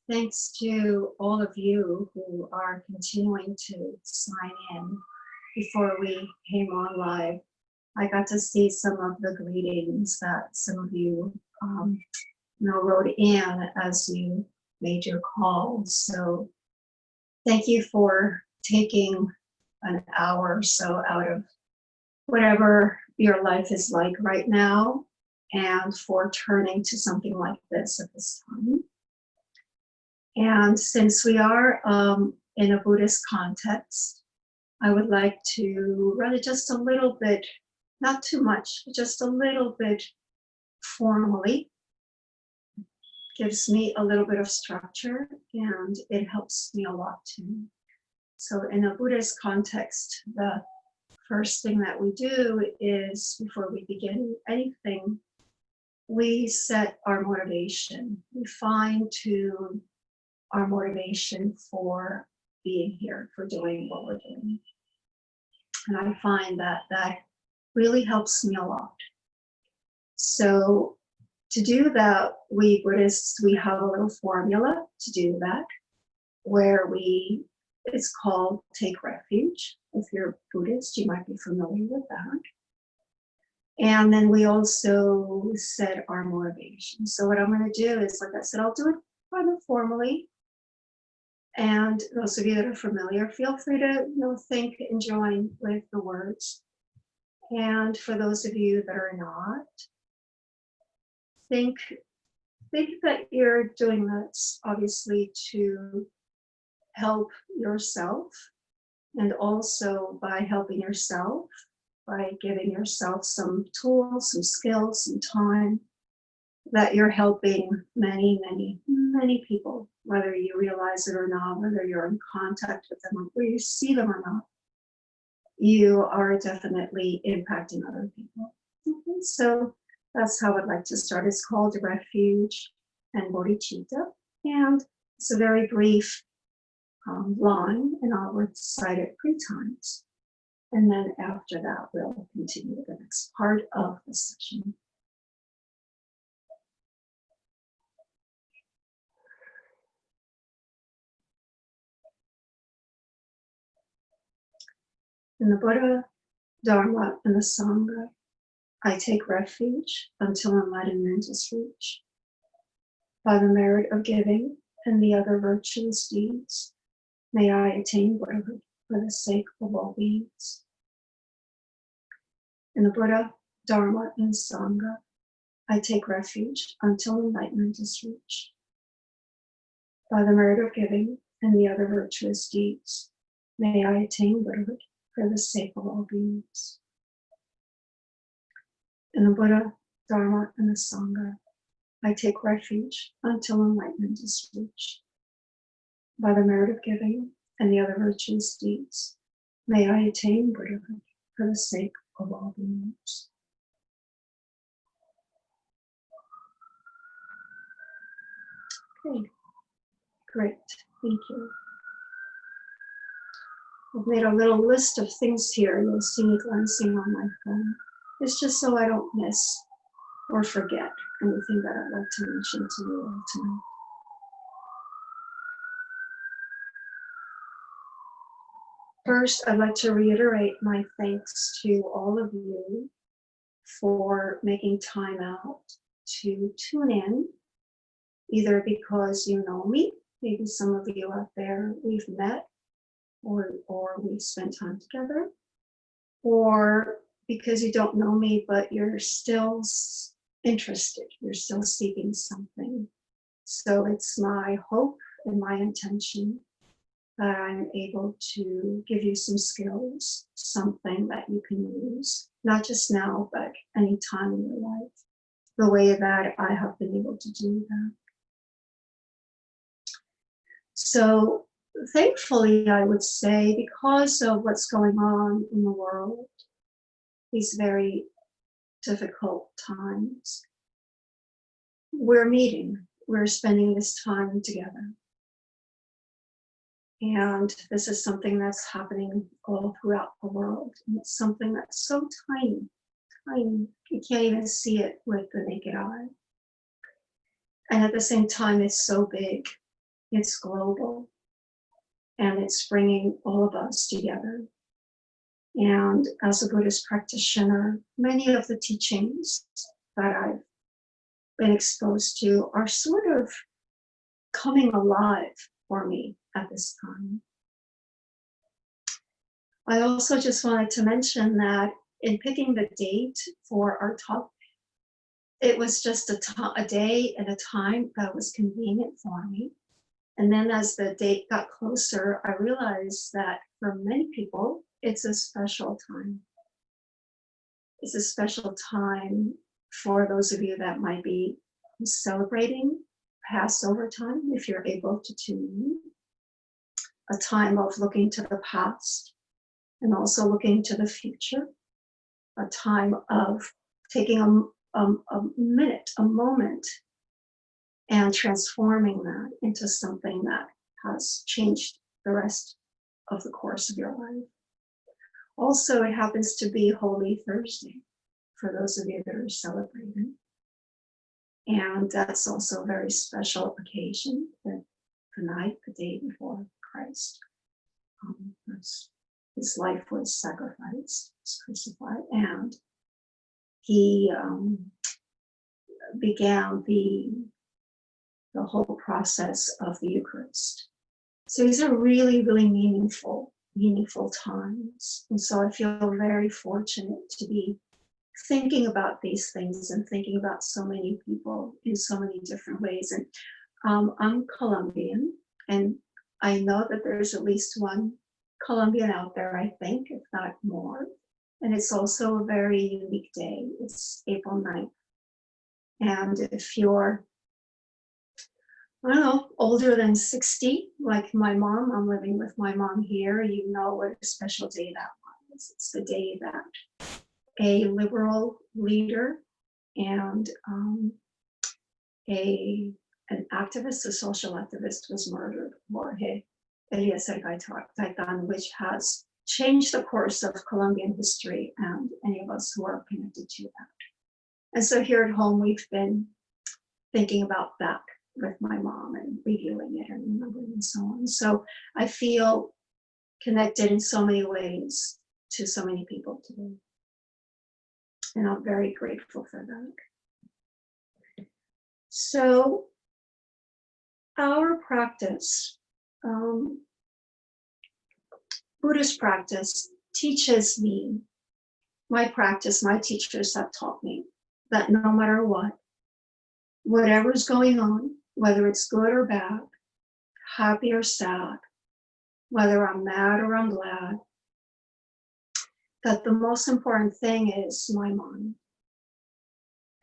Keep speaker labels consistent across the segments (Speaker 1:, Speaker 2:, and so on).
Speaker 1: Thanks to all of you who are continuing to sign in. Before we came on live, I got to see some of the greetings that some of you, wrote in as you made your calls. So thank you for taking an hour or so out of whatever your life is like right now and for turning to something like this at this time. And since we are in a Buddhist context, I would like to run it just a little bit, not too much, just a little bit formally. Gives me a little bit of structure and it helps me a lot too. So in a Buddhist context, the first thing that we do is, before we begin anything, we set our motivation. We fine-tune our motivation for being here, for doing what we're doing. And I find that that really helps me a lot. So to do that, we Buddhists, we have a little formula to do that, where it's called take refuge. If you're Buddhist, you might be familiar with that. And then we also set our motivation. So what I'm going to do is, like I said, I'll do it rather formally. And those of you that are familiar, feel free to think and join with the words. And for those of you that are not, think that you're doing this obviously to help yourself, and also by helping yourself, by giving yourself some tools, some skills, some time, that you're helping many, many, many people, whether you realize it or not, whether you're in contact with them, or whether you see them or not, you are definitely impacting other people. Okay, so that's how I'd like to start. It's called Refuge and Bodhicitta, and it's a very brief line, and I'll recite it 3 times. And then after that, we'll continue the next part of the session. In the Buddha, Dharma, and the Sangha, I take refuge until enlightenment is reached. By the merit of giving and the other virtuous deeds, may I attain Buddhahood for the sake of all beings. In the Buddha, Dharma, and Sangha, I take refuge until enlightenment is reached. By the merit of giving and the other virtuous deeds, may I attain Buddhahood for the sake of all beings. In the Buddha, Dharma, and the Sangha, I take refuge until enlightenment is reached. By the merit of giving and the other virtuous deeds, may I attain Buddhahood for the sake of all beings. Okay, great, thank you. I've made a little list of things here. You'll see me glancing on my phone. It's just so I don't miss or forget anything that I'd like to mention to you all tonight. First, I'd like to reiterate my thanks to all of you for making time out to tune in, either because you know me, maybe some of you out there we've met, or we've spent time together, or because you don't know me, but you're still interested, you're still seeking something. So it's my hope and my intention that I'm able to give you some skills, something that you can use, not just now, but any time in your life, the way that I have been able to do that. So thankfully, I would say, because of what's going on in the world, these very difficult times, we're meeting, we're spending this time together. And this is something that's happening all throughout the world. And it's something that's so tiny, tiny. You can't even see it with the naked eye. And at the same time, it's so big. It's global, and it's bringing all of us together. And as a Buddhist practitioner, many of the teachings that I've been exposed to are sort of coming alive for me at this time. I also just wanted to mention that in picking the date for our talk, it was just a day and a time that was convenient for me. And then as the date got closer, I realized that for many people, it's a special time. It's a special time for those of you that might be celebrating Passover time, if you're able to tune in. A time of looking to the past and also looking to the future. A time of taking a minute, a moment, and transforming that into something that has changed the rest of the course of your life. Also, it happens to be Holy Thursday for those of you that are celebrating. And that's also a very special occasion, that the night, the day before Christ. His life was sacrificed, was crucified, and he began the whole process of the Eucharist. So these are really, really meaningful times. And so I feel very fortunate to be thinking about these things and thinking about so many people in so many different ways. And I'm Colombian, and I know that there's at least one Colombian out there, I think, if not more. And it's also a very unique day. It's April 9th. And if you're, I don't know, older than 60, like my mom, I'm living with my mom here, you know what a special day that was. It's the day that a liberal leader and an activist, a social activist, was murdered, Jorge Eliezer Gaitan, which has changed the course of Colombian history and any of us who are connected to that. And so here at home, we've been thinking about that with my mom and reviewing it and remembering and so on. So I feel connected in so many ways to so many people today. And I'm very grateful for that. So our practice, Buddhist practice, teaches me, my practice, my teachers have taught me that no matter what, whatever's going on, whether it's good or bad, happy or sad, whether I'm mad or I'm glad, that the most important thing is my mind.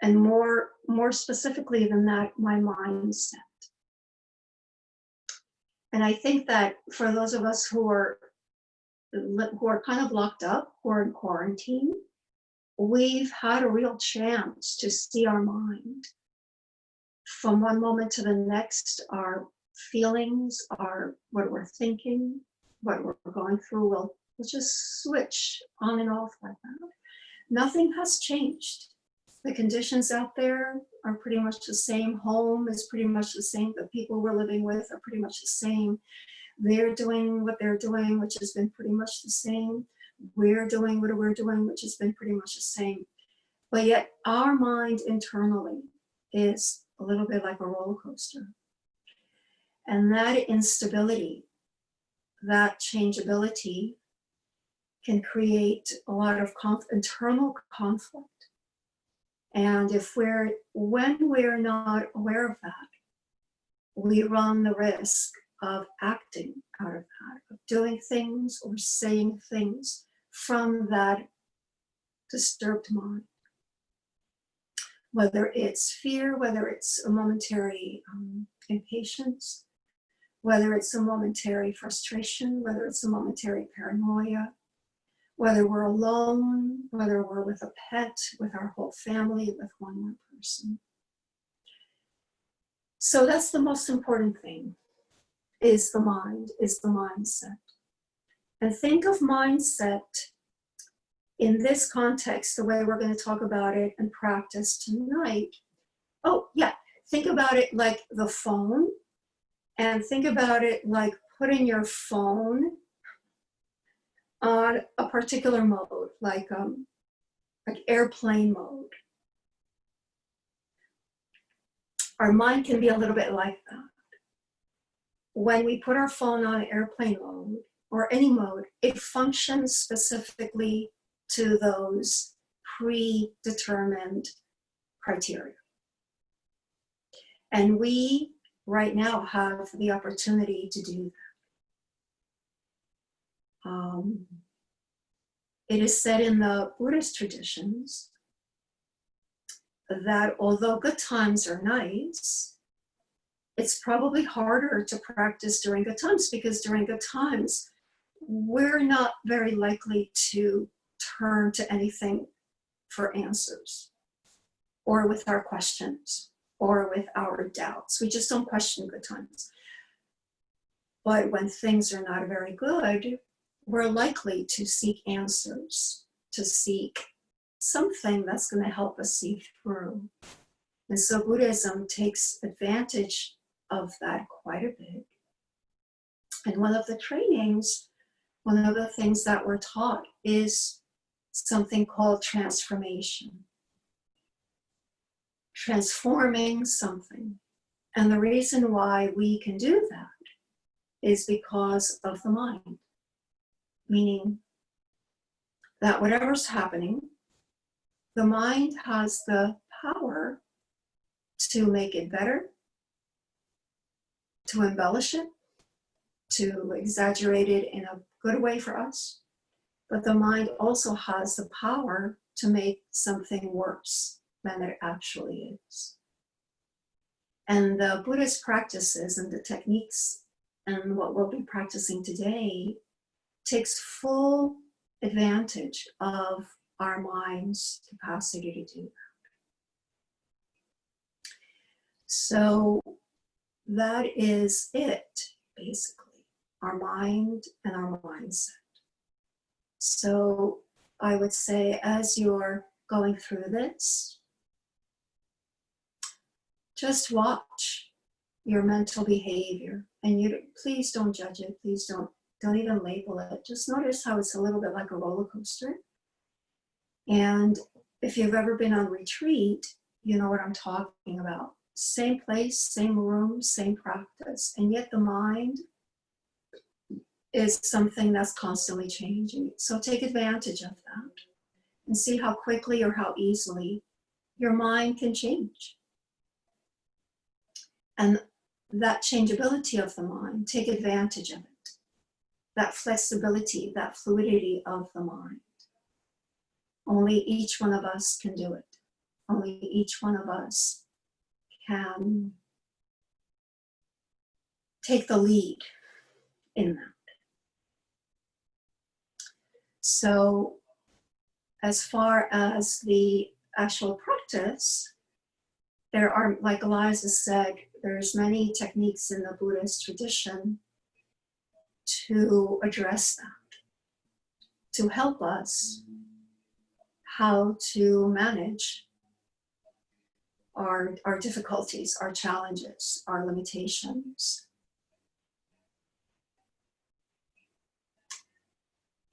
Speaker 1: And more specifically than that, my mindset. And I think that for those of us who are kind of locked up, who are in quarantine, we've had a real chance to see our mind. From one moment to the next, our feelings, what we're thinking, what we're going through, will just switch on and off like that. Nothing has changed. The conditions out there are pretty much the same. Home is pretty much the same. The people we're living with are pretty much the same. They're doing what they're doing, which has been pretty much the same. We're doing what we're doing, which has been pretty much the same. But yet our mind internally is a little bit like a roller coaster. And that instability, that changeability, can create a lot of internal conflict. And when we're not aware of that, we run the risk of acting out of that, of doing things or saying things from that disturbed mind. Whether it's fear, whether it's a momentary impatience, whether it's a momentary frustration, whether it's a momentary paranoia, whether we're alone, whether we're with a pet, with our whole family, with one more person. So that's the most important thing, is the mind, is the mindset. And think of mindset in this context, the way we're going to talk about it and practice tonight. Oh yeah, think about it like the phone And think about it like putting your phone on a particular mode, like airplane mode. Our mind can be a little bit like that. When we put our phone on airplane mode or any mode, it functions specifically to those predetermined criteria. And we right now have the opportunity to do that. It is said in the Buddhist traditions that although good times are nice, it's probably harder to practice during good times, because during good times, we're not very likely to turn to anything for answers, or with our questions, or with our doubts. We just don't question good times. But when things are not very good, we're likely to seek answers, to seek something that's going to help us see through. And so Buddhism takes advantage of that quite a bit. And one of the trainings, one of the things that we're taught is something called transformation. Transforming something. And the reason why we can do that is because of the mind. Meaning that whatever's happening, the mind has the power to make it better, to embellish it, to exaggerate it in a good way for us. But the mind also has the power to make something worse than it actually is. And the Buddhist practices and the techniques and what we'll be practicing today takes full advantage of our mind's capacity to do that. So that is it, basically, our mind and our mindset. So I would say, as you're going through this, just watch your mental behavior, and please don't judge it. Please don't even label it. Just notice how it's a little bit like a roller coaster. And if you've ever been on retreat, you know what I'm talking about. Same place, same room, same practice, and yet the mind is something that's constantly changing. So take advantage of that and see how quickly or how easily your mind can change. And that changeability of the mind, take advantage of it. That flexibility, that fluidity of the mind. Only each one of us can do it. Only each one of us can take the lead in that. So as far as the actual practice, there are, like Eliza said, there's many techniques in the Buddhist tradition to address that, to help us how to manage our difficulties, our challenges, our limitations.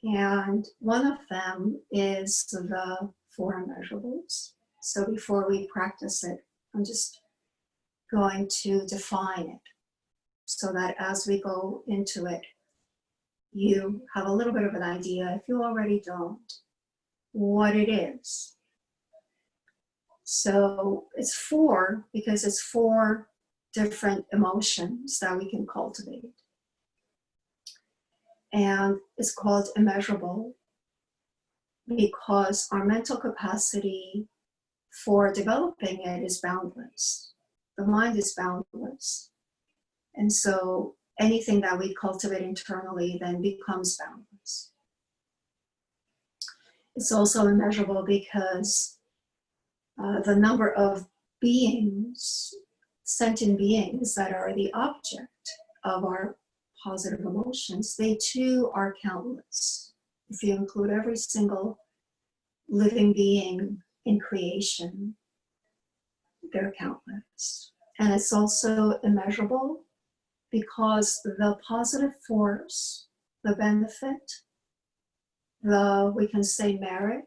Speaker 1: And one of them is the 4 immeasurables. So before we practice it, I'm just going to define it so that as we go into it, you have a little bit of an idea, if you already don't, what it is. So it's 4 because it's 4 different emotions that we can cultivate. And it's called immeasurable because our mental capacity for developing it is boundless. The mind is boundless. And so anything that we cultivate internally then becomes boundless. It's also immeasurable because the number of beings, sentient beings that are the object of our positive emotions, they too are countless. If you include every single living being in creation, they're countless. And it's also immeasurable because the positive force, the benefit, we can say merit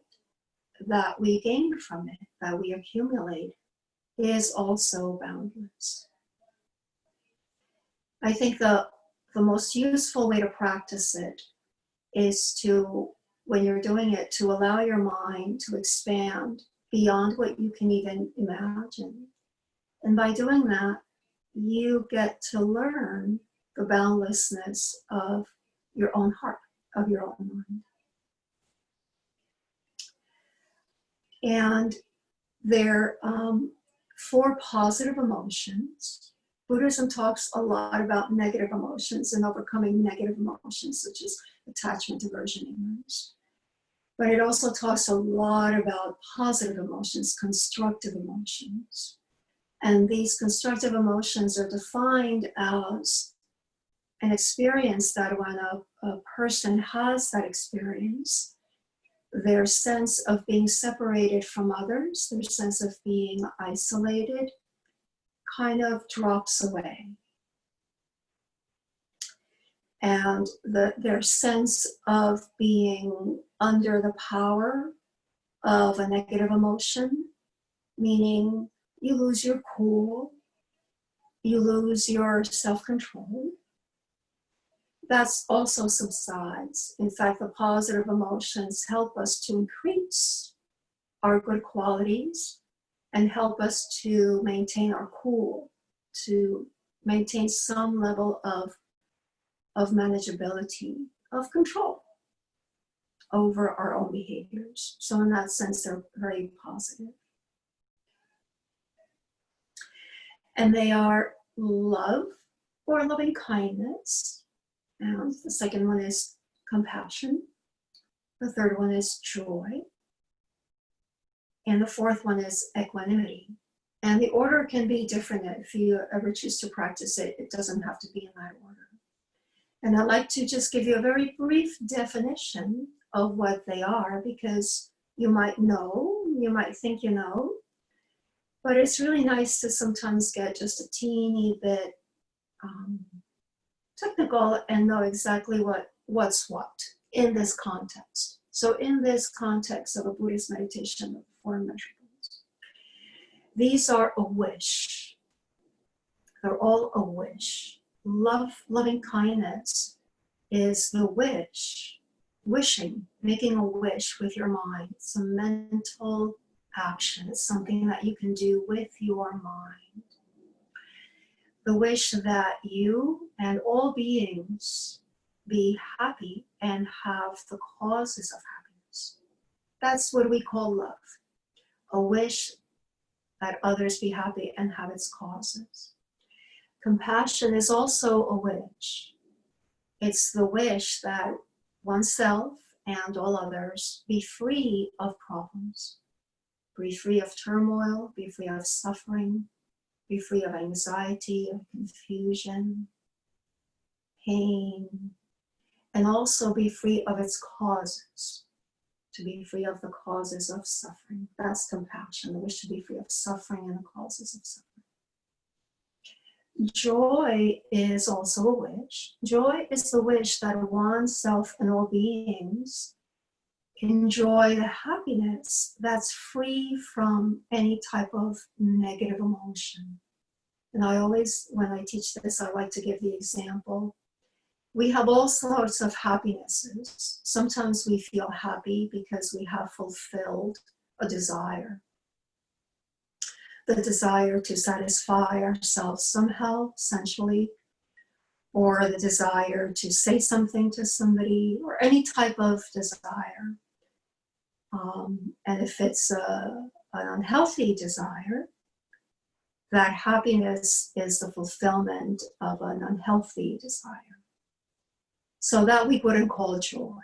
Speaker 1: that we gain from it, that we accumulate, is also boundless. I think the most useful way to practice it is to, when you're doing it, to allow your mind to expand beyond what you can even imagine. And by doing that, you get to learn the boundlessness of your own heart, of your own mind. And there are 4 positive emotions. Buddhism talks a lot about negative emotions and overcoming negative emotions, such as attachment, aversion, ignorance. But it also talks a lot about positive emotions, constructive emotions. And these constructive emotions are defined as an experience that when a person has that experience, their sense of being separated from others, their sense of being isolated, kind of drops away. And their sense of being under the power of a negative emotion, meaning you lose your cool, you lose your self-control, that's also subsides. In fact, the positive emotions help us to increase our good qualities and help us to maintain our cool, to maintain some level of manageability, of control over our own behaviors. So in that sense, they're very positive. And they are love or loving kindness. And the second one is compassion. The third one is joy. And the fourth one is equanimity. And the order can be different. If you ever choose to practice it, it doesn't have to be in that order. And I'd like to just give you a very brief definition of what they are, because you might know, you might think you know, but it's really nice to sometimes get just a teeny bit technical and know exactly what's what in this context. So in this context of a Buddhist meditation of 4 immeasurables, these are a wish. They're all a wish. Loving kindness is the wish, wishing, making a wish with your mind. It's a mental action. It's something that you can do with your mind. The wish that you and all beings be happy and have the causes of happiness. That's what we call love. A wish that others be happy and have its causes. Compassion is also a wish. It's the wish that oneself and all others be free of problems, be free of turmoil, be free of suffering, be free of anxiety, of confusion, pain, and also be free of its causes, to be free of the causes of suffering. That's compassion, the wish to be free of suffering and the causes of suffering. Joy is also a wish. Joy is the wish that oneself and all beings enjoy the happiness that's free from any type of negative emotion. And I always, when I teach this, I like to give the example. We have all sorts of happinesses. Sometimes we feel happy because we have fulfilled a desire. The desire to satisfy ourselves somehow, sensually, or the desire to say something to somebody, or any type of desire. And if it's an unhealthy desire, that happiness is the fulfillment of an unhealthy desire. So that we wouldn't call joy.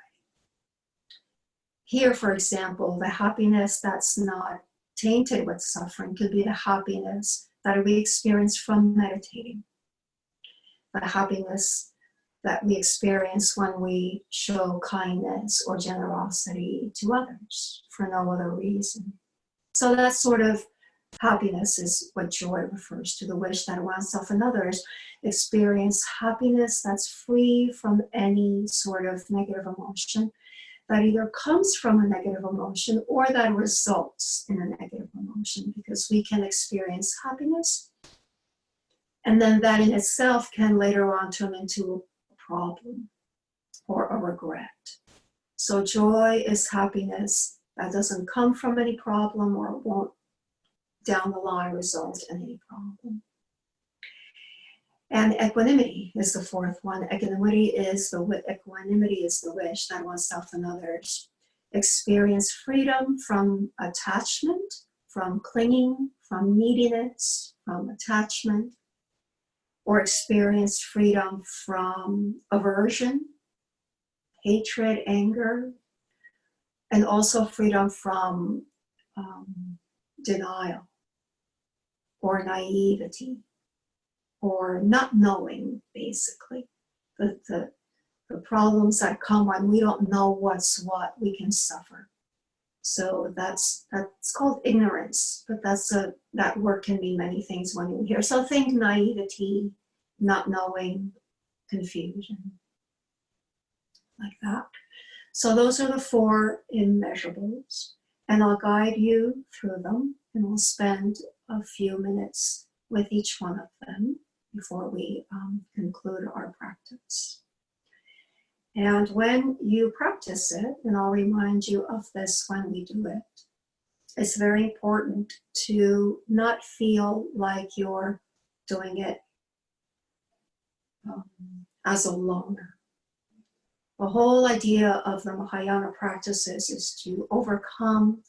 Speaker 1: Here, for example, the happiness that's not tainted with suffering could be the happiness that we experience from meditating. The happiness that we experience when we show kindness or generosity to others for no other reason. So that's sort of Happiness is what joy refers to, the wish that oneself and others experience happiness that's free from any sort of negative emotion that either comes from a negative emotion or that results in a negative emotion, because we can experience happiness and then that in itself can later on turn into a problem or a regret. So joy is happiness that doesn't come from any problem or won't down the line result in any problem. And equanimity is the fourth one. Equanimity is the wish that oneself and others experience freedom from attachment, from clinging, from neediness, from attachment, or experience freedom from aversion, hatred, anger, and also freedom from denial or naivety or not knowing, basically. The problems that come when we don't know what's what, we can suffer. So that's called ignorance, but that word can mean many things when you hear. So think naivety, not knowing, confusion, like that. So those are the four immeasurables, and I'll guide you through them, and we'll spend a few minutes with each one of them before we conclude our practice. And when you practice it, and I'll remind you of this when we do it, it's very important to not feel like you're doing it as a loner. The whole idea of the Mahayana practices is to overcome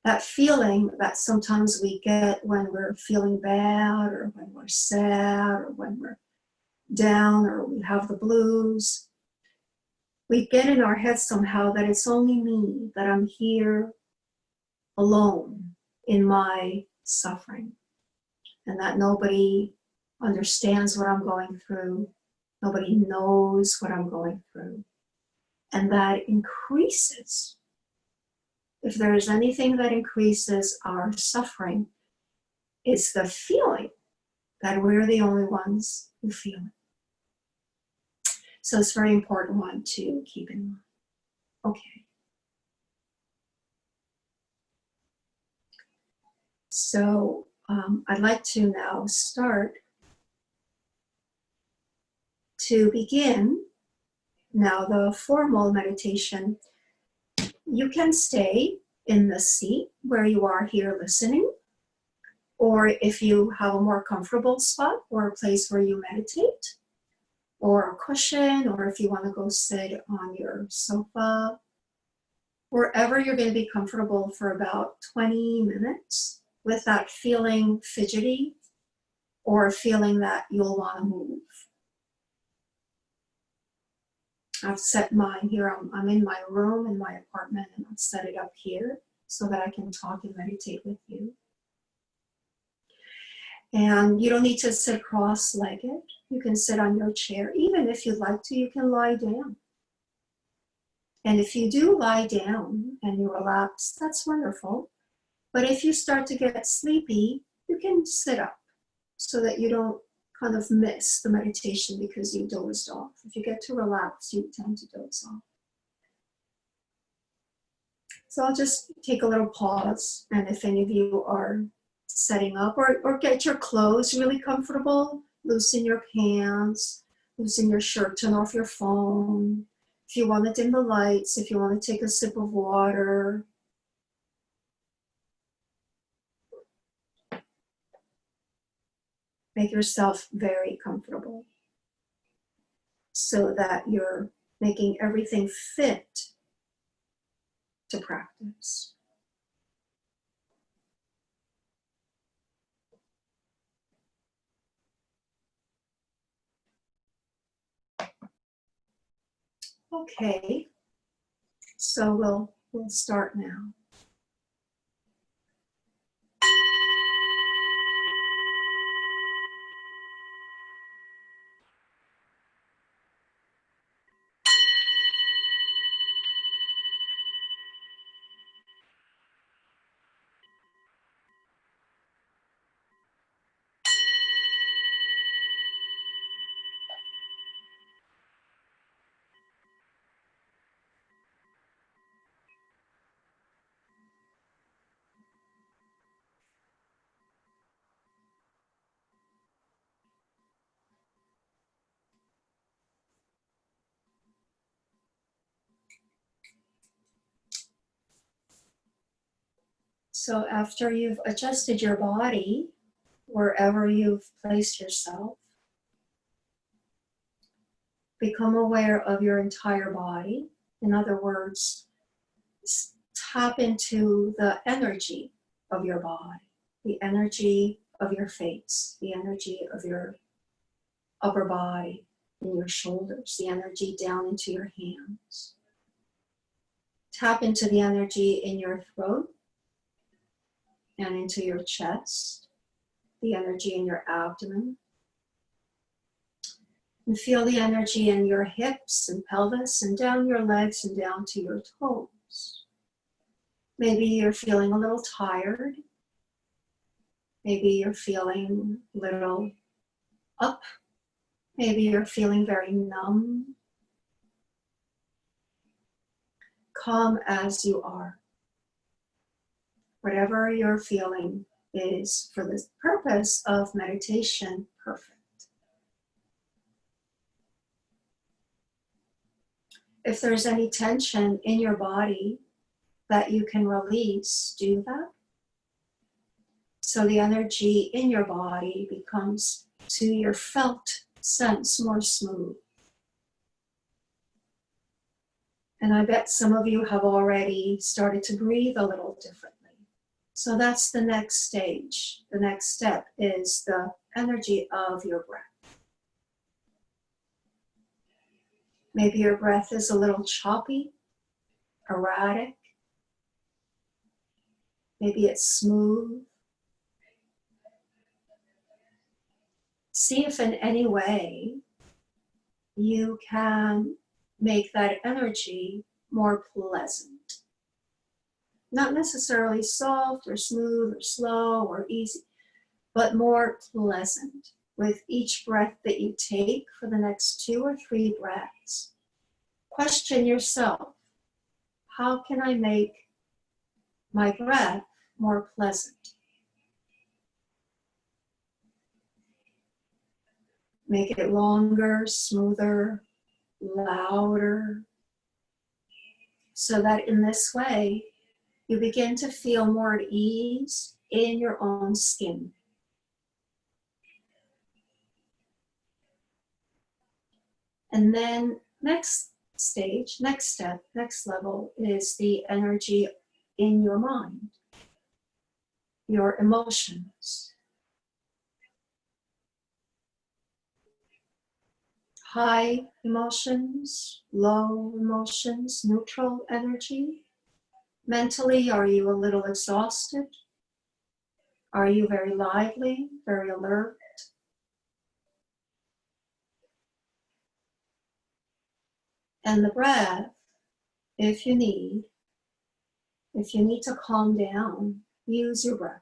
Speaker 1: that feeling that sometimes we get when we're feeling bad or when we're sad or when we're down or we have the blues. We get in our heads somehow that it's only me, that I'm here alone in my suffering, and that nobody understands what I'm going through, nobody knows what I'm going through. And that increases. If there is anything that increases our suffering, it's the feeling that we're the only ones who feel it. So it's a very important one to keep in mind. Okay. So I'd like to now start to begin now the formal meditation. You can stay in the seat where you are here listening, or if you have a more comfortable spot or a place where you meditate, or a cushion, or if you want to go sit on your sofa, wherever you're going to be comfortable for about 20 minutes without feeling fidgety or feeling that you'll want to move. I've set mine here. I'm in my room in my apartment, and I've set it up here so that I can talk and meditate with you. And you don't need to sit cross-legged. You can sit on your chair. Even if you'd like to, you can lie down. And if you do lie down and you relax, that's wonderful. But if you start to get sleepy, you can sit up so that you don't kind of miss the meditation because you dozed off. If you get to relax, you tend to doze off. So I'll just take a little pause, and if any of you are setting up, or get your clothes really comfortable, loosen your pants, loosen your shirt, turn off your phone. If you want to dim the lights, if you want to take a sip of water. Make yourself very comfortable so that you're making everything fit to practice. Okay, so we'll start now. So after you've adjusted your body, wherever you've placed yourself, become aware of your entire body. In other words, tap into the energy of your body, the energy of your face, the energy of your upper body, in your shoulders, the energy down into your hands. Tap into the energy in your throat and into your chest, the energy in your abdomen. And feel the energy in your hips and pelvis and down your legs and down to your toes. Maybe you're feeling a little tired. Maybe you're feeling a little up. Maybe you're feeling very numb. Calm as you are. Whatever you're feeling is, for the purpose of meditation, perfect. If there's any tension in your body that you can release, do that. So the energy in your body becomes, to your felt sense, more smooth. And I bet some of you have already started to breathe a little differently. So that's the next stage. The next step is the energy of your breath. Maybe your breath is a little choppy, erratic. Maybe it's smooth. See if in any way you can make that energy more pleasant. Not necessarily soft or smooth or slow or easy, but more pleasant. With each breath that you take for the next 2 or 3 breaths, question yourself, how can I make my breath more pleasant? Make it longer, smoother, louder, so that in this way, you begin to feel more at ease in your own skin. And then next stage, next step, next level is the energy in your mind, your emotions. High emotions, low emotions, neutral energy. Mentally, are you a little exhausted? Are you very lively, very alert? And the breath, if you need to calm down, use your breath.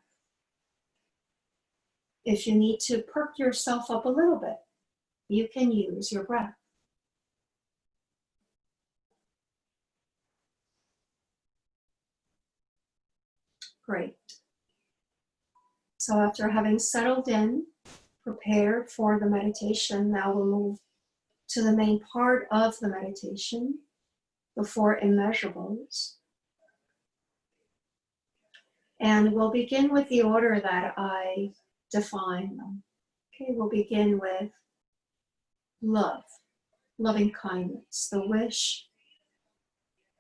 Speaker 1: If you need to perk yourself up a little bit, you can use your breath. Great. So after having settled in, prepared for the meditation, now we'll move to the main part of the meditation, the 4 Immeasurables. And we'll begin with the order that I define them. Okay, we'll begin with love, loving kindness, the wish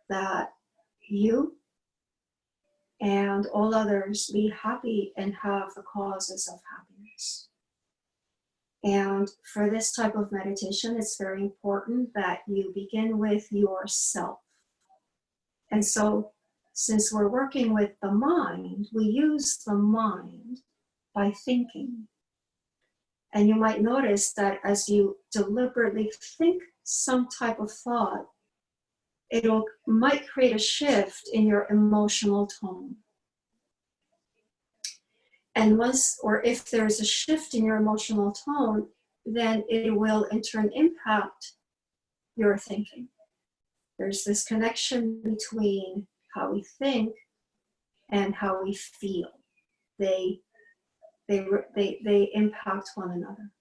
Speaker 1: that you and all others be happy and have the causes of happiness. And for this type of meditation, it's very important that you begin with yourself. And so, since we're working with the mind, we use the mind by thinking. And you might notice that as you deliberately think some type of thought, might create a shift in your emotional tone. And if there's a shift in your emotional tone, then it will in turn impact your thinking. There's this connection between how we think and how we feel. They impact one another.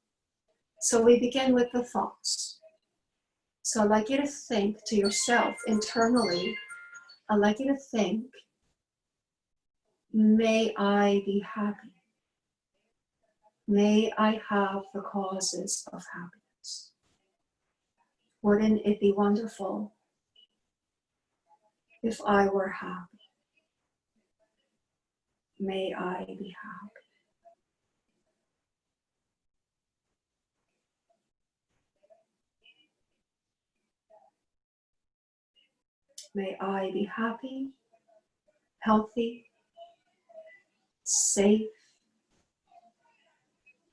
Speaker 1: So we begin with the thoughts. So I'd like you to think to yourself internally, I'd like you to think may I be happy. May I have the causes of happiness. Wouldn't it be wonderful if I were happy? May I be happy. May I be happy, healthy, safe,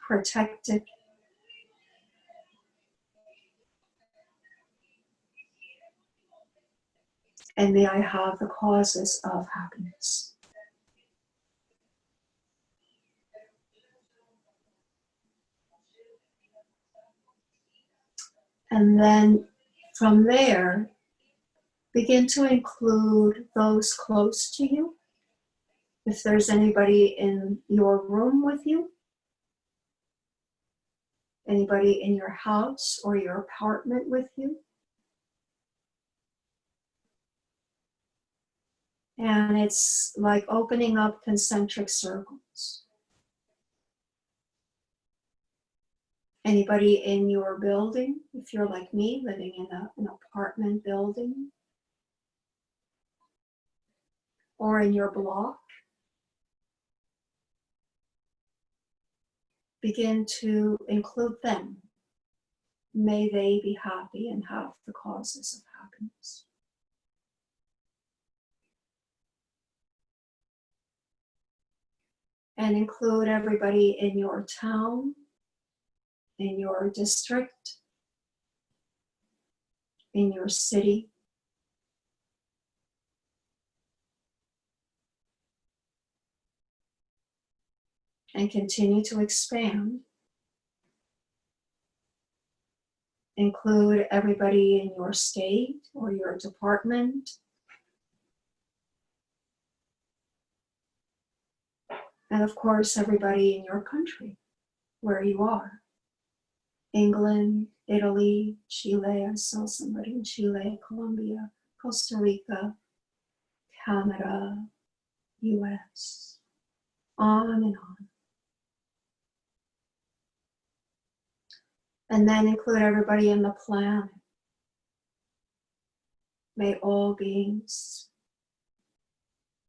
Speaker 1: protected, and may I have the causes of happiness. And then from there, begin to include those close to you. If there's anybody in your room with you, anybody in your house or your apartment with you. And it's like opening up concentric circles. Anybody in your building, if you're like me, living in an apartment building, or in your block, begin to include them. May they be happy and have the causes of happiness. And include everybody in your town, in your district, in your city. And continue to expand. Include everybody in your state or your department. And of course, everybody in your country, where you are. England, Italy, Chile, I saw somebody in Chile, Colombia, Costa Rica, Canada, US, on and on. And then include everybody in the planet. May all beings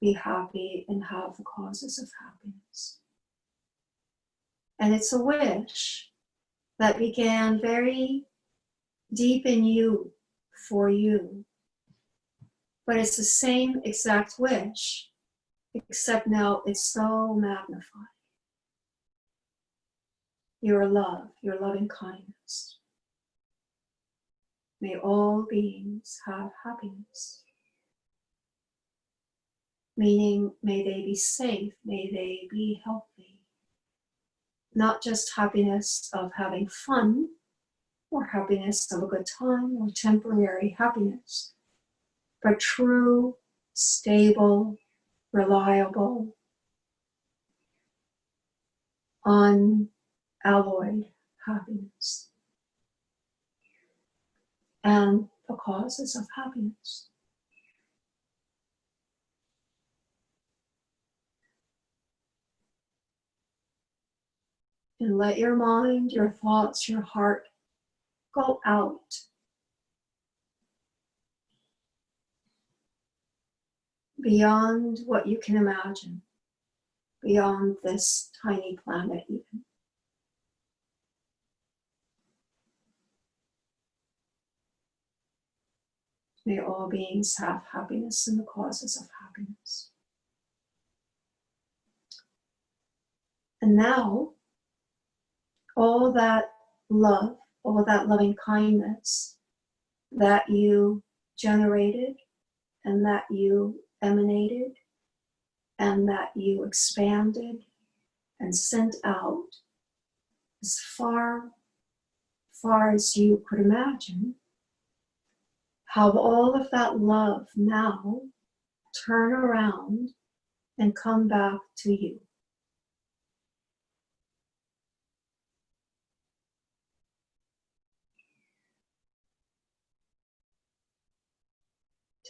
Speaker 1: be happy and have the causes of happiness. And it's a wish that began very deep in you, for you. But it's the same exact wish, except now it's so magnified. Your love, your loving kindness. May all beings have happiness. Meaning, may they be safe, may they be healthy. Not just happiness of having fun, or happiness of a good time, or temporary happiness, but true, stable, reliable, unalloyed happiness. And the causes of happiness. And let your mind, your thoughts, your heart go out. Beyond what you can imagine. Beyond this tiny planet even. May all beings have happiness and the causes of happiness. And now, all that love, all that loving kindness that you generated and that you emanated and that you expanded and sent out as far as you could imagine, have all of that love now turn around and come back to you.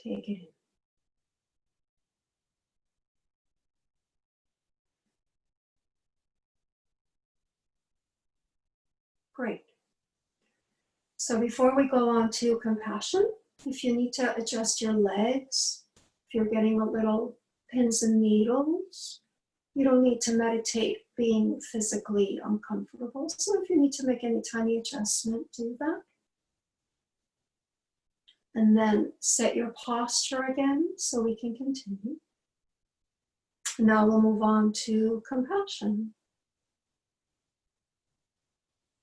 Speaker 1: Take it in. So before we go on to compassion, if you need to adjust your legs, if you're getting a little pins and needles, you don't need to meditate being physically uncomfortable. So if you need to make any tiny adjustment, do that. And then set your posture again so we can continue. Now we'll move on to compassion.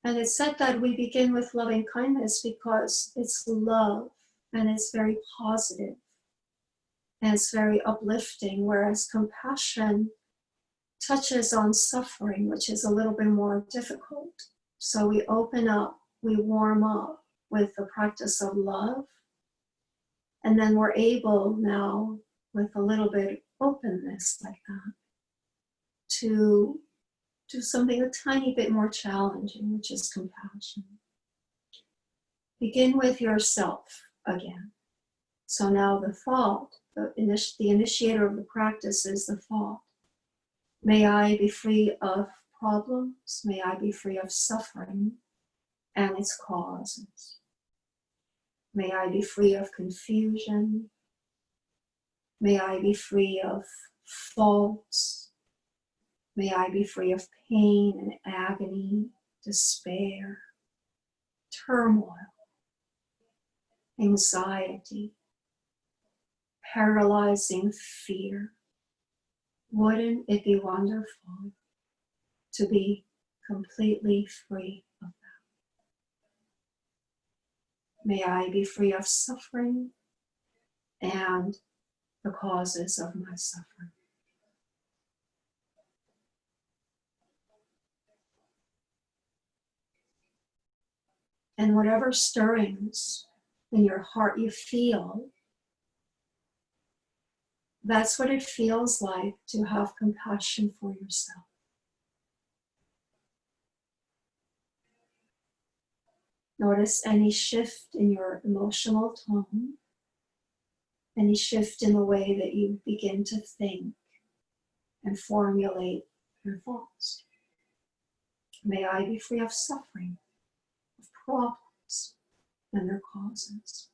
Speaker 1: And it's said that we begin with loving kindness because it's love and it's very positive and it's very uplifting, whereas compassion touches on suffering, which is a little bit more difficult. So we open up, we warm up with the practice of love, and then we're able now, with a little bit of openness like that, to do something a tiny bit more challenging, which is compassion. Begin with yourself again. So now the thought, the initiator of the practice is the thought. May I be free of problems. May I be free of suffering and its causes. May I be free of confusion. May I be free of faults. May I be free of pain and agony, despair, turmoil, anxiety, paralyzing fear. Wouldn't it be wonderful to be completely free of that? May I be free of suffering and the causes of my suffering. And whatever stirrings in your heart you feel, that's what it feels like to have compassion for yourself. Notice any shift in your emotional tone, any shift in the way that you begin to think and formulate your thoughts. May I be free of suffering, of problems and their causes.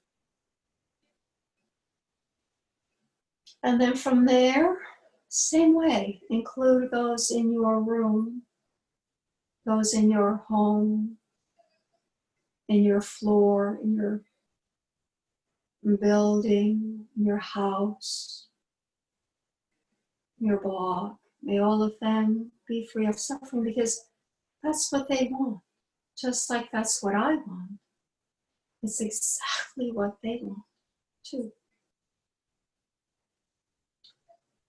Speaker 1: And then from there, same way, include those in your room, those in your home, in your floor, in your building, in your house, your block. May all of them be free of suffering because that's what they want. Just like that's what I want. It's exactly what they want too.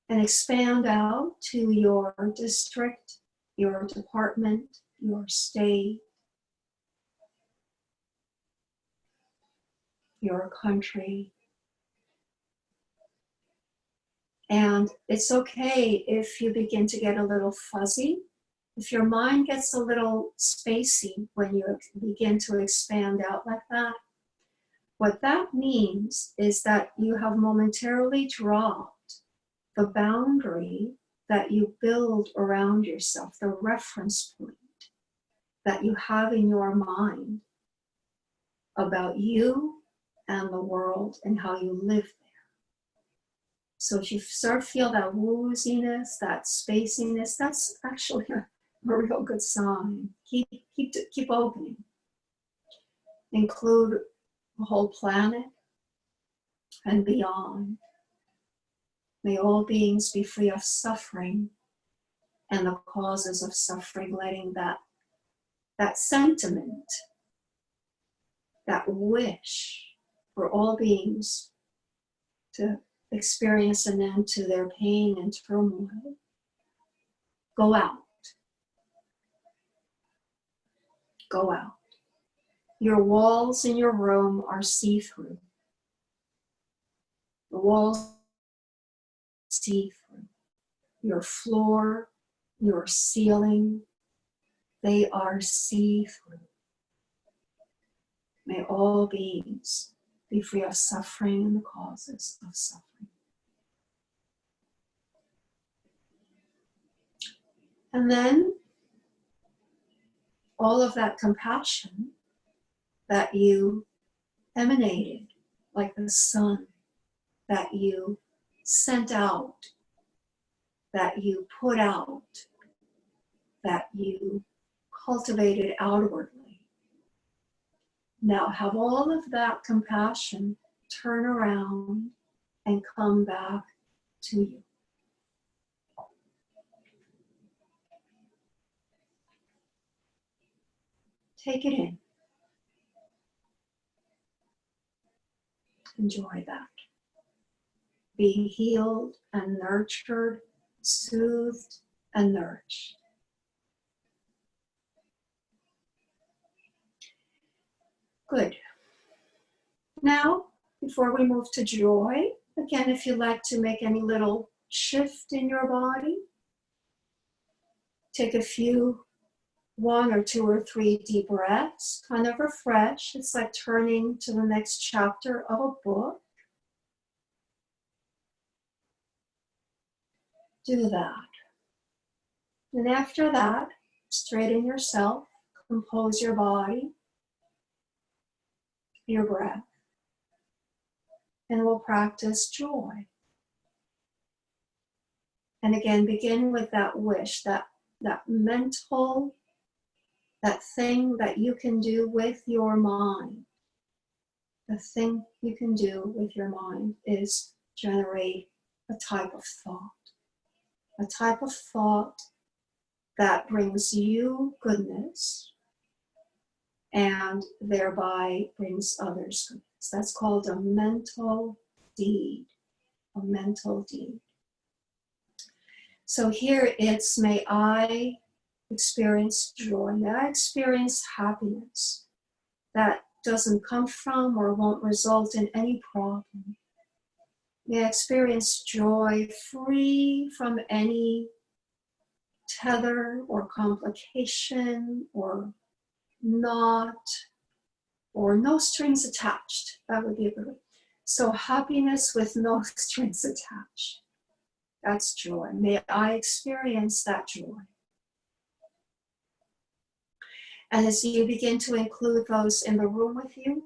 Speaker 1: And expand out to your district, your department, your state, your country. And it's okay if you begin to get a little fuzzy, if your mind gets a little spacey when you begin to expand out like that. What that means is that you have momentarily dropped the boundary that you build around yourself, the reference point that you have in your mind about you and the world and how you live there. So if you start to feel that wooziness, that spaciness, that's actually a real good sign. Keep opening. Include the whole planet and beyond. May all beings be free of suffering and the causes of suffering, letting that sentiment, that wish for all beings to experience an end to their pain and turmoil, go out. Go out. Your walls in your room are see-through. The walls see-through. Your floor, your ceiling, they are see-through. May all beings be free of suffering and the causes of suffering. And then all of that compassion that you emanated like the sun, that you sent out, that you put out, that you cultivated outwardly. Now have all of that compassion turn around and come back to you. Take it in. Enjoy that. Being healed and nurtured, soothed and nourished. Good. Now, before we move to joy, again, if you'd like to make any little shift in your body, take a few, 1 or 2 or 3 deep breaths, kind of refresh. It's like turning to the next chapter of a book. Do that. And after that, straighten yourself, compose your body, your breath, and we'll practice joy. And again, begin with that wish, that mental, that thing that you can do with your mind. The thing you can do with your mind is generate a type of thought. A type of thought that brings you goodness and thereby brings others goodness. That's called a mental deed. A mental deed. So here it's, may I experience joy, may I experience happiness that doesn't come from or won't result in any problem. May I experience joy free from any tether or complication or knot or no strings attached. That would be a good one. So happiness with no strings attached. That's joy. May I experience that joy. And as you begin to include those in the room with you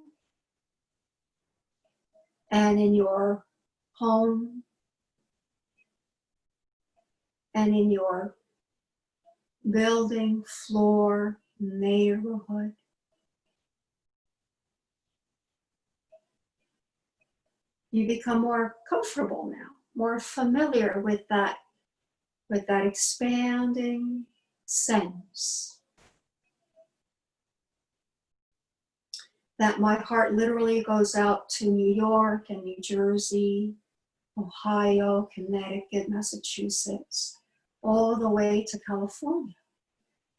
Speaker 1: and in your home and in your building, floor, neighborhood, you become more comfortable now, more familiar with that expanding sense. That my heart literally goes out to New York and New Jersey, Ohio, Connecticut, Massachusetts, all the way to California,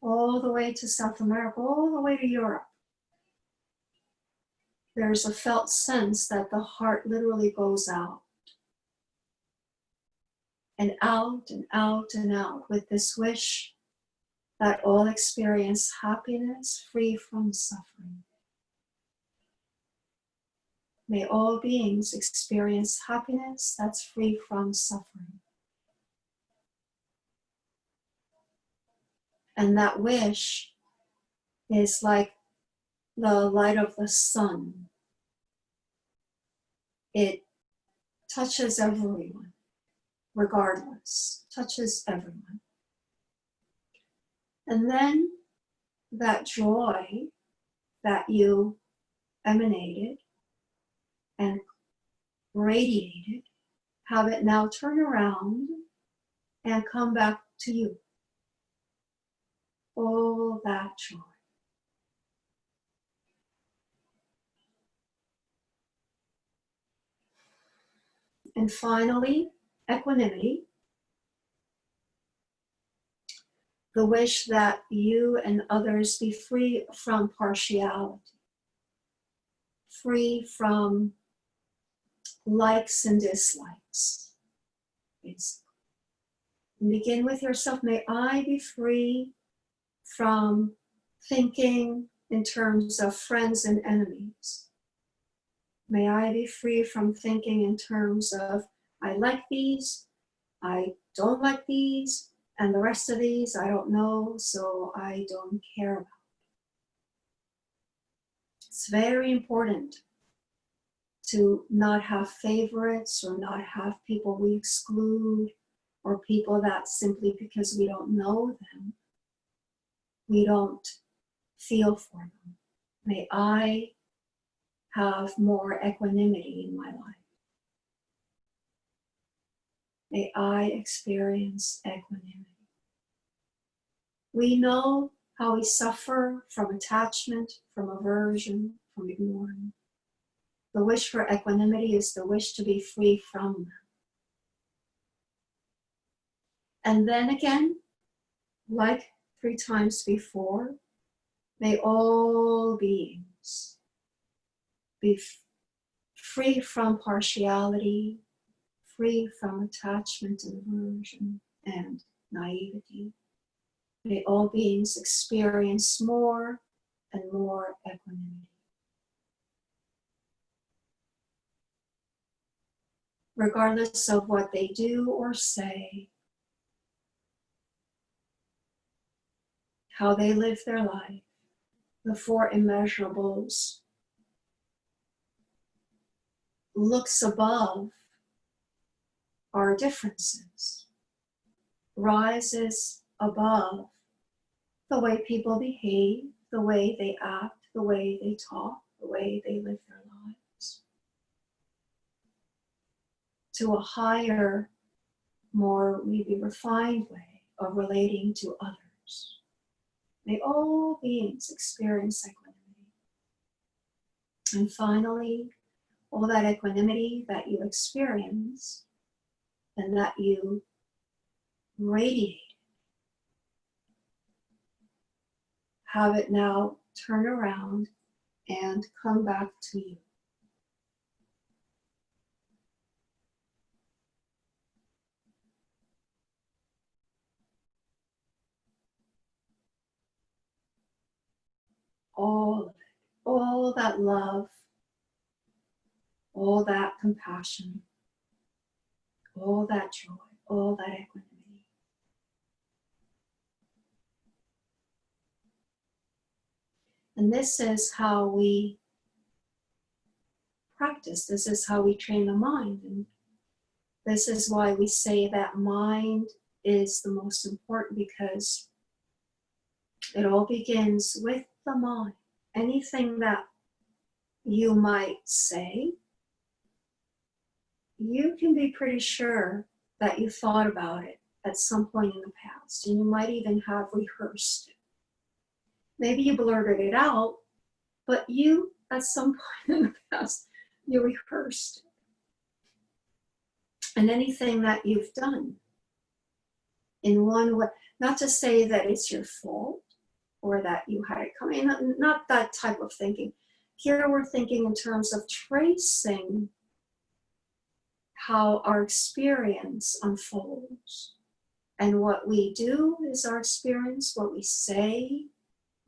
Speaker 1: all the way to South America, all the way to Europe. There's a felt sense that the heart literally goes out and out and out and out with this wish that all experience happiness free from suffering. May all beings experience happiness that's free from suffering. And that wish is like the light of the sun. It touches everyone, regardless, touches everyone. And then that joy that you emanated and radiated, have it now turn around and come back to you. All that joy. And finally, equanimity. The wish that you and others be free from partiality, free from likes and dislikes, basically. And begin with yourself. May I be free from thinking in terms of friends and enemies. May I be free from thinking in terms of, I like these, I don't like these, and the rest of these I don't know, so I don't care about. It's very important to not have favorites or not have people we exclude or people that simply because we don't know them, we don't feel for them. May I have more equanimity in my life. May I experience equanimity. We know how we suffer from attachment, from aversion, from ignoring. The wish for equanimity is the wish to be free from them. And then again, like 3 times before, may all beings be free from partiality, free from attachment and aversion and naivety. May all beings experience more and more equanimity. Regardless of what they do or say, how they live their life, the 4 immeasurables looks above our differences, rises above the way people behave, the way they act, the way they talk, the way they live their lives, to a higher, more maybe refined way of relating to others. May all beings experience equanimity. And finally, all that equanimity that you experience and that you radiate, have it now turn around and come back to you. All of it, all that love, all that compassion, all that joy, all that equanimity. And this is how we practice. This is how we train the mind. And this is why we say that mind is the most important, because it all begins with the mind. Anything that you might say, you can be pretty sure that you thought about it at some point in the past, and you might even have rehearsed it. Maybe you blurted it out, but you, at some point in the past, you rehearsed it. And anything that you've done in one way, not to say that it's your fault or that you had it coming, not that type of thinking. Here we're thinking in terms of tracing how our experience unfolds. And what we do is our experience, what we say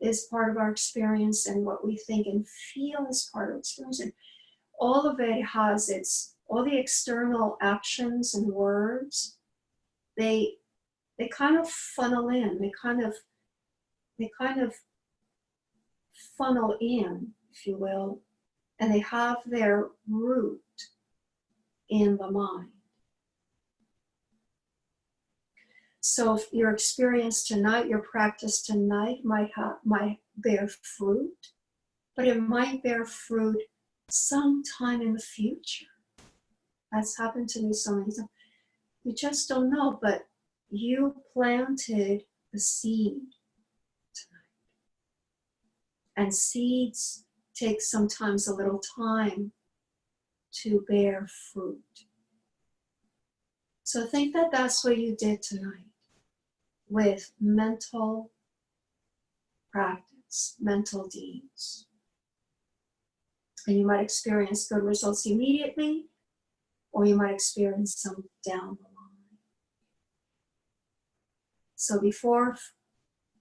Speaker 1: is part of our experience, and what we think and feel is part of our experience. And all of it has all the external actions and words, they kind of funnel in, they kind of funnel in, if you will, and they have their root in the mind. So if your experience tonight, your practice tonight might bear fruit, but it might bear fruit sometime in the future. That's happened to me so many times. You just don't know, but you planted the seed tonight. And seeds take sometimes a little time to bear fruit. So think that that's what you did tonight with mental practice, mental deeds. And you might experience good results immediately, or you might experience some down the line. So before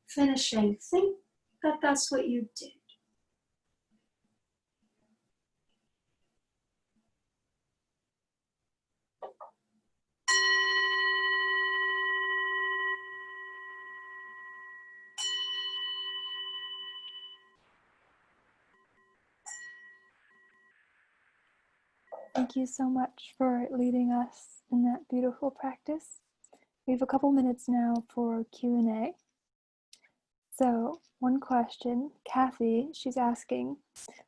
Speaker 1: finishing, think that that's what you did.
Speaker 2: Thank you so much for leading us in that beautiful practice. We have a couple minutes now for Q&A. So one question, Kathy, she's asking,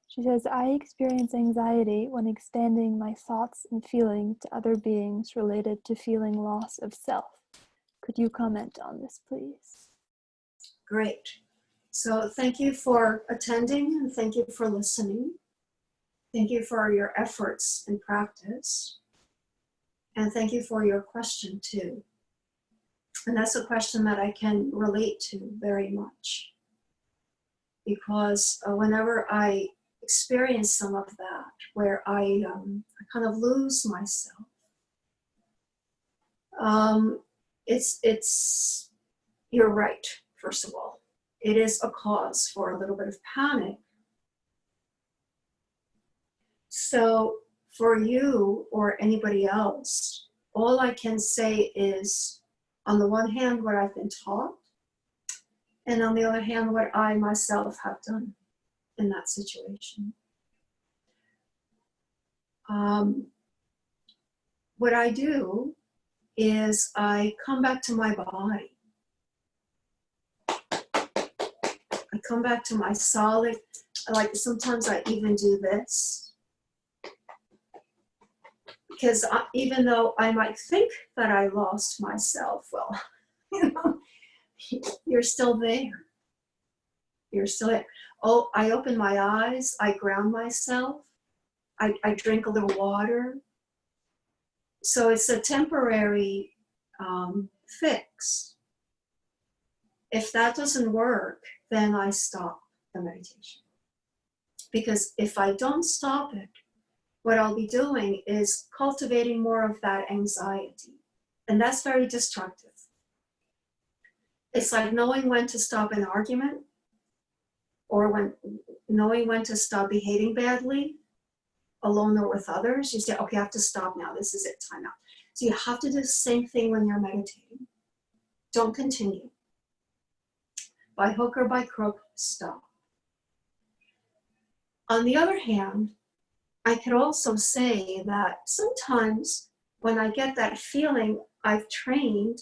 Speaker 2: she says, I experience anxiety when expanding my thoughts and feeling to other beings related to feeling loss of self. Could you comment on this, please?
Speaker 1: Great. So thank you for attending and thank you for listening. Thank you for your efforts in practice. And thank you for your question too. And that's a question that I can relate to very much. Because whenever I experience some of that, where I kind of lose myself, you're right, first of all. It is a cause for a little bit of panic. So for you or anybody else, all I can say is, on the one hand, what I've been taught, and on the other hand, what I myself have done in that situation. What I do is I come back to my body. I come back to my solid, like sometimes I even do this. Because even though I might think that I lost myself, well, you're still there. You're still there. Oh, I open my eyes, I ground myself, I drink a little water. So it's a temporary fix. If that doesn't work, then I stop the meditation. Because if I don't stop it, what I'll be doing is cultivating more of that anxiety. And that's very destructive. It's like knowing when to stop an argument, or knowing when to stop behaving badly, alone or with others. You say, okay, I have to stop now. This is it, time out. So you have to do the same thing when you're meditating. Don't continue. By hook or by crook, stop. On the other hand, I could also say that sometimes when I get that feeling, I've trained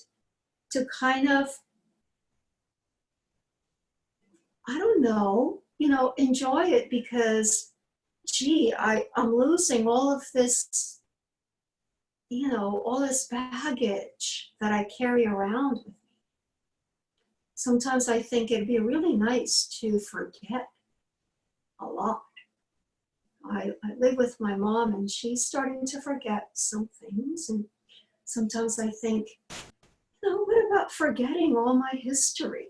Speaker 1: to kind of, I don't know, enjoy it because, gee, I'm losing all of this, all this baggage that I carry around with me. Sometimes I think it'd be really nice to forget a lot. I live with my mom and she's starting to forget some things. And sometimes I think, what about forgetting all my history?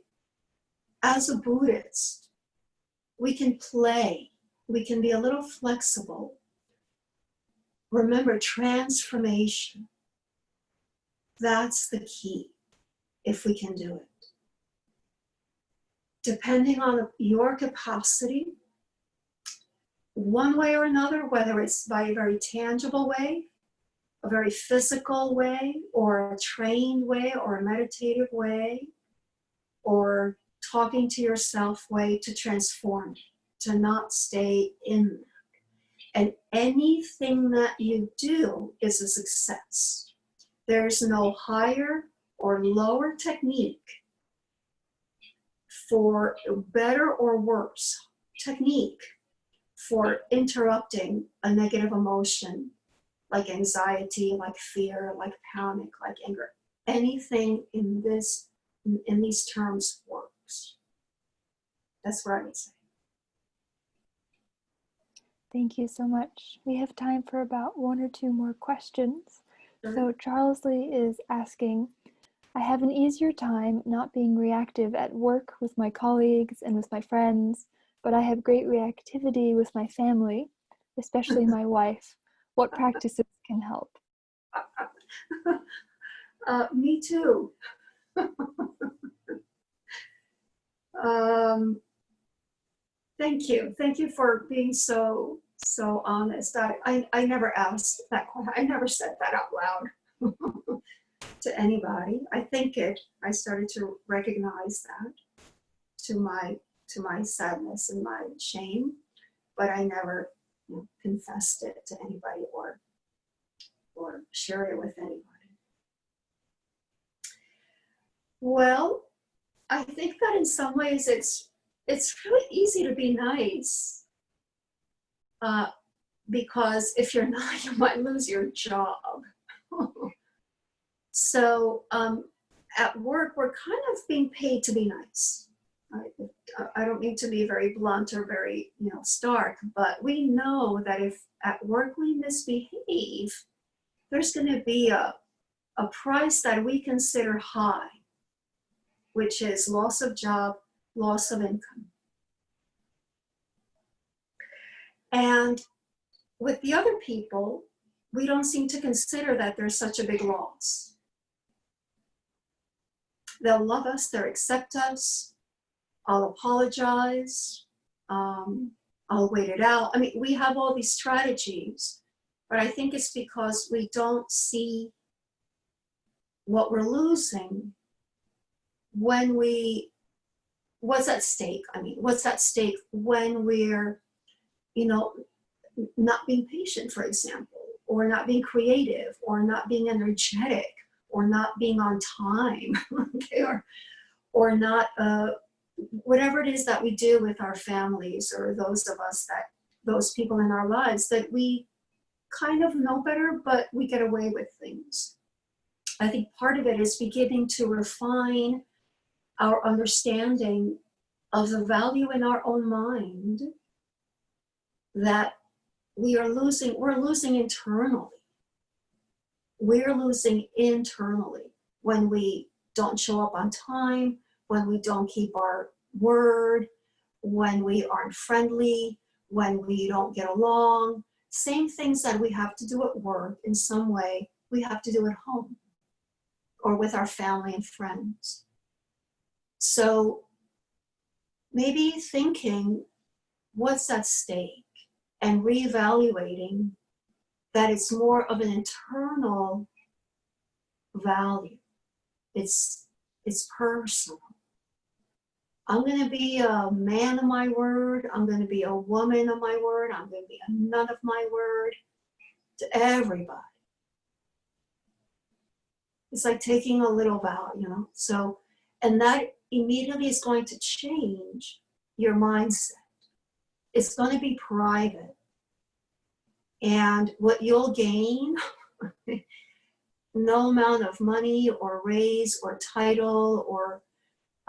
Speaker 1: As a Buddhist, we can play. We can be a little flexible. Remember, transformation. That's the key, if we can do it. Depending on your capacity, one way or another, whether it's by a very tangible way, a very physical way, or a trained way, or a meditative way, or talking to yourself way to transform, to not stay in that. And anything that you do is a success. There's no higher or lower technique for better or worse technique for interrupting a negative emotion like anxiety, like fear, like panic, like anger. Anything in these terms works. That's what I would say.
Speaker 2: Thank you so much. We have time for about one or two more questions.
Speaker 1: Sure.
Speaker 2: So Charles Lee is asking, I have an easier time not being reactive at work with my colleagues and with my friends, but I have great reactivity with my family, especially my wife. What practices can help?
Speaker 1: Me too. Thank you. Thank you for being so honest. I never asked that question. I never said that out loud to anybody. I started to recognize that to my sadness and my shame, but I never confessed it to anybody or share it with anybody. Well, I think that in some ways it's really easy to be nice, because if you're not, you might lose your job. So at work, we're kind of being paid to be nice. I don't mean to be very blunt or very, stark, but we know that if at work we misbehave, there's going to be a price that we consider high, which is loss of job, loss of income. And with the other people, we don't seem to consider that there's such a big loss. They'll love us, they'll accept us, I'll apologize, I'll wait it out. I mean, we have all these strategies, but I think it's because we don't see what we're losing when what's at stake? I mean, what's at stake when we're, not being patient, for example, or not being creative, or not being energetic, or not being on time, okay, or not, whatever it is that we do with our families, or those people in our lives that we kind of know better, but we get away with things. I think part of it is beginning to refine our understanding of the value in our own mind that we're losing internally. We're losing internally when we don't show up on time, when we don't keep our word, when we aren't friendly, when we don't get along. Same things that we have to do at work in some way, we have to do at home or with our family and friends. So maybe thinking, what's at stake? And reevaluating that it's more of an internal value. It's personal. I'm going to be a man of my word. I'm going to be a woman of my word. I'm going to be a nun of my word to everybody. It's like taking a little vow, So, and that immediately is going to change your mindset. It's going to be private. And what you'll gain, no amount of money or raise or title or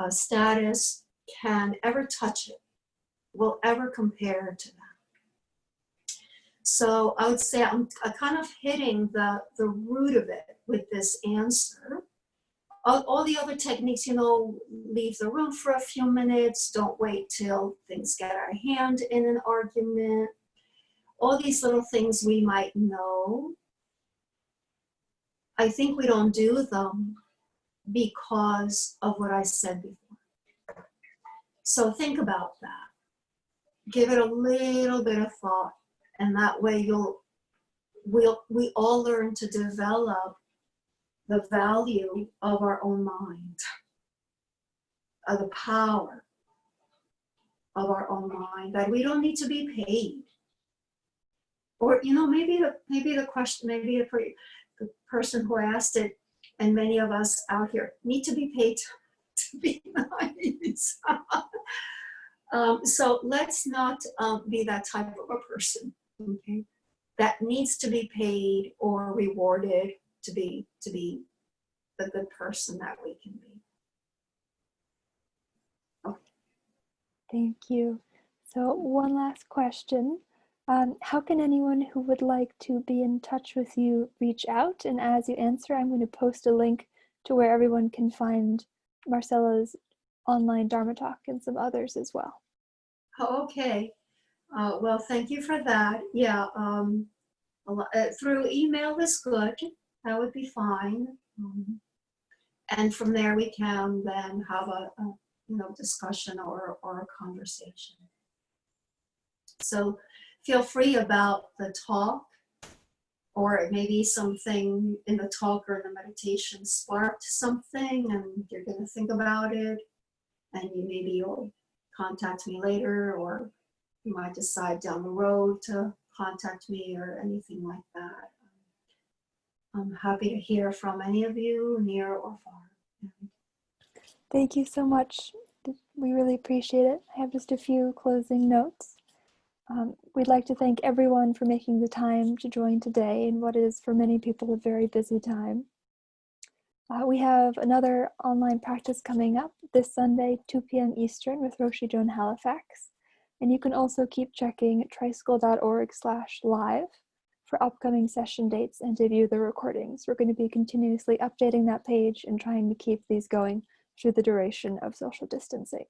Speaker 1: status can ever touch it, will ever compare to that. So I would say I'm kind of hitting the root of it with this answer. All the other techniques, leave the room for a few minutes, don't wait till things get out of hand in an argument. All these little things we might know. I think we don't do them because of what I said before. So think about that. Give it a little bit of thought, and that way we all learn to develop the value of our own mind, of the power of our own mind, that we don't need to be paid. Or, maybe the question, maybe the person who asked it, and many of us out here need to be paid to be nice. So let's not be that type of a person, okay, that needs to be paid or rewarded to be the good person that we can be. Okay.
Speaker 2: Thank you. So one last question. How can anyone who would like to be in touch with you reach out? And as you answer, I'm going to post a link to where everyone can find Marcela's online Dharma talk and some others as well.
Speaker 1: Okay. Well, thank you for that. Yeah, through email is good. That would be fine. And from there we can then have a discussion or a conversation. So feel free about the talk, or maybe something in the talk or in the meditation sparked something and you're going to think about it, and you'll contact me later, or you might decide down the road to contact me or anything like that. I'm happy to hear from any of you, near or far.
Speaker 2: Thank you so much. We really appreciate it. I have just a few closing notes. We'd like to thank everyone for making the time to join today in what is for many people a very busy time. We have another online practice coming up this Sunday, 2 p.m. Eastern with Roshi Joan Halifax. And you can also keep checking tricycle.org/live for upcoming session dates and to view the recordings. We're going to be continuously updating that page and trying to keep these going through the duration of social distancing.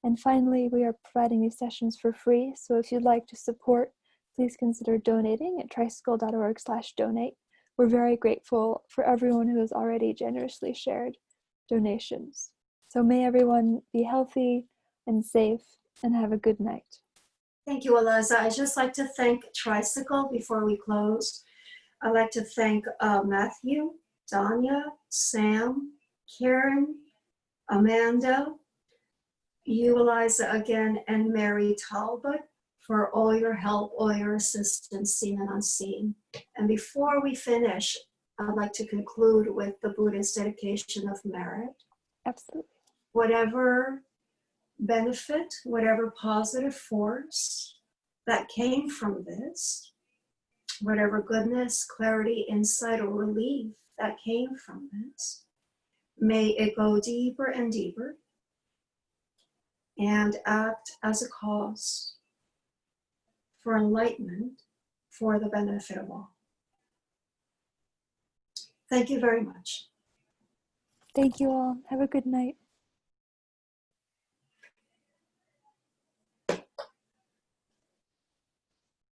Speaker 2: And finally, we are providing these sessions for free, so if you'd like to support, please consider donating at tricycle.org/donate. We're very grateful for everyone who has already generously shared donations. So may everyone be healthy and safe and have a good night.
Speaker 1: Thank you, Eliza. I'd just like to thank Tricycle before we close. I'd like to thank Matthew, Danya, Sam, Karen, Amanda, you, Eliza, again, and Mary Talbot for all your help, all your assistance, seen and unseen. And before we finish, I'd like to conclude with the Buddhist dedication of merit.
Speaker 2: Absolutely.
Speaker 1: Whatever benefit, whatever positive force that came from this, whatever goodness, clarity, insight, or relief that came from this, may it go deeper and deeper and act as a cause for enlightenment for the benefit of all. Thank you very much.
Speaker 2: Thank you all. Have a good night.